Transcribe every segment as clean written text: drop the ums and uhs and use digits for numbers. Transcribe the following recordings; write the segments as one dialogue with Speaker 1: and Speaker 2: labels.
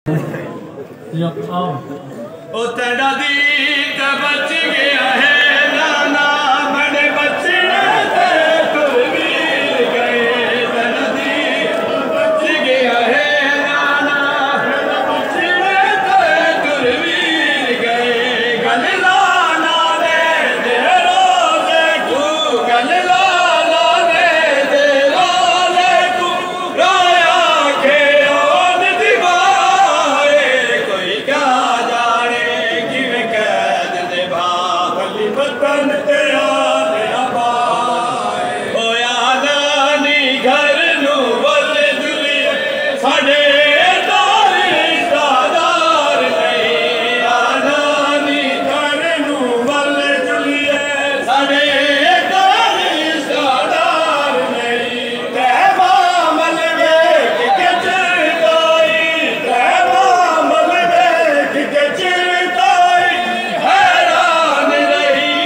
Speaker 1: ओ तेरा दी का बच गया है नाना बड़े बचड़े ते तुरवीर गए तेरा दी बच गया है नाना बड़े बचड़े ते तुरवीर गए गल लाना दे रोज़े तू गल लाना दे रोज़े तू रोया के ओन दीवारे कोई क्या वतन तेरा तेरा भाई ओ यानी घर नू वल दुलिए साडे दादार नहीं यानी घर नू वल दुलिए साडे दादार नहीं तैबा मल वेख के चिरताई तैबा मल वेख के चिरताई हैरान रही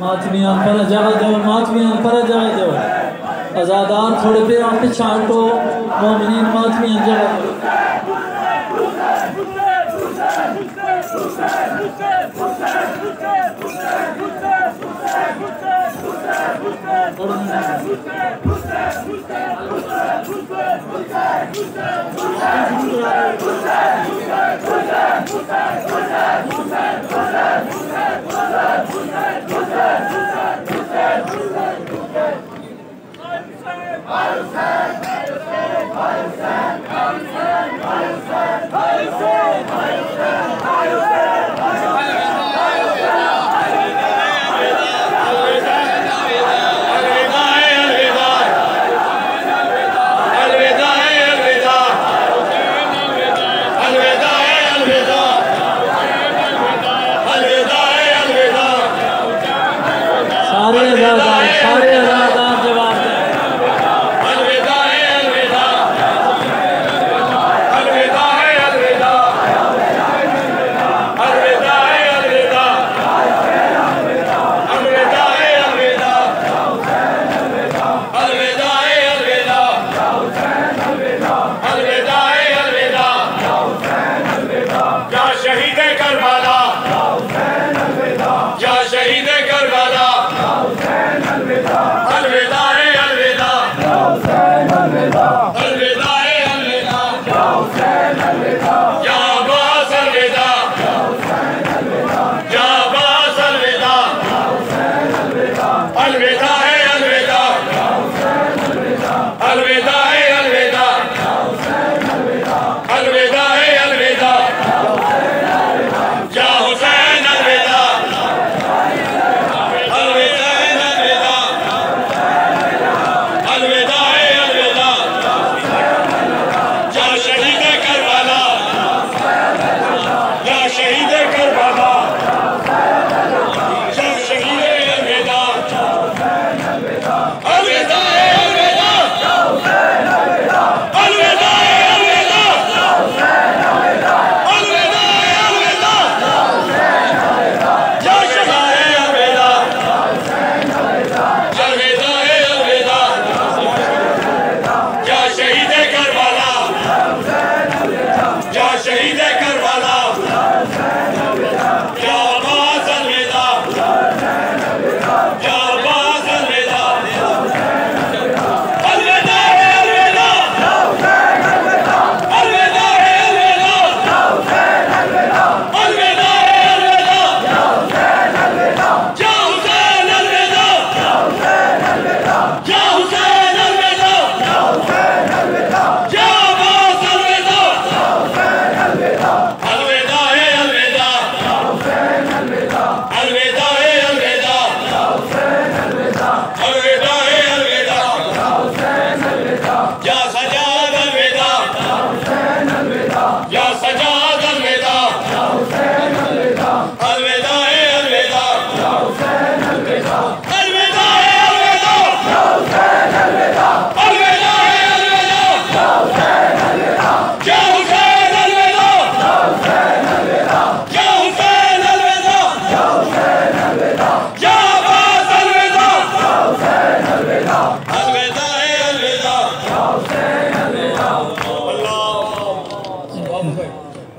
Speaker 2: मातमियां पर जगह दो मातमियां पर जगह दो आज़ादार थोड़े पे आप पिछाड़ को मोमिनीन मातमियां जगह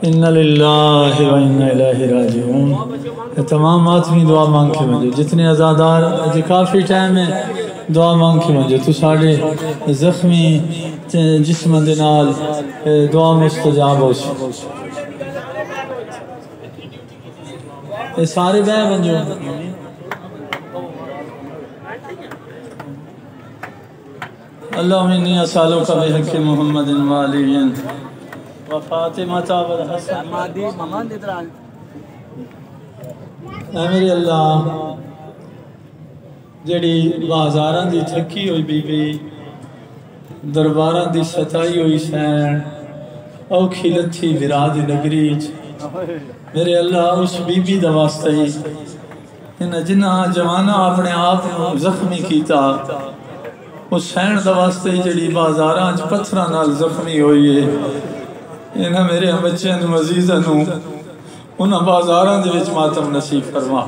Speaker 2: इन्ना लिल्लाहि व इन्ना इलैहि राजिऊन। तमाम मातमी दुआ मांग के मंजो, जितने आज़ादार अज काफ़ी टाइम है दुआ मांग के मंजो। तू साढ़े जख्मी जिस्म दे नाल दुआ मुस्तजाब हो। ये सारे बह मंजो। अल्लाहुम्मा इन्नी अस्अलुका बिहक़्क़ि मुहम्मदिन व अलिय्यिन व फ़ातिमता वल हसन। ऐ मेरे अल्लाह, जड़ी बाज़ारां दी थकी हुई बीबी दरबारां दी सताई हुई सैन औखी लथी विराह दी नगरी मेरे अल्लाह उस बीबी दा वास्ता ही इन्हें जिन्ना जवाना अपने आप जख्मी किया उस सैन दा वास्ते ही जड़ी बाज़ारां च पत्थरां नाल जख्मी हुई है। इन्हें मेरे बच्चों नू अजीज़ां नू उन्हां बाज़ारां दे विच मातम नसीब फरमा।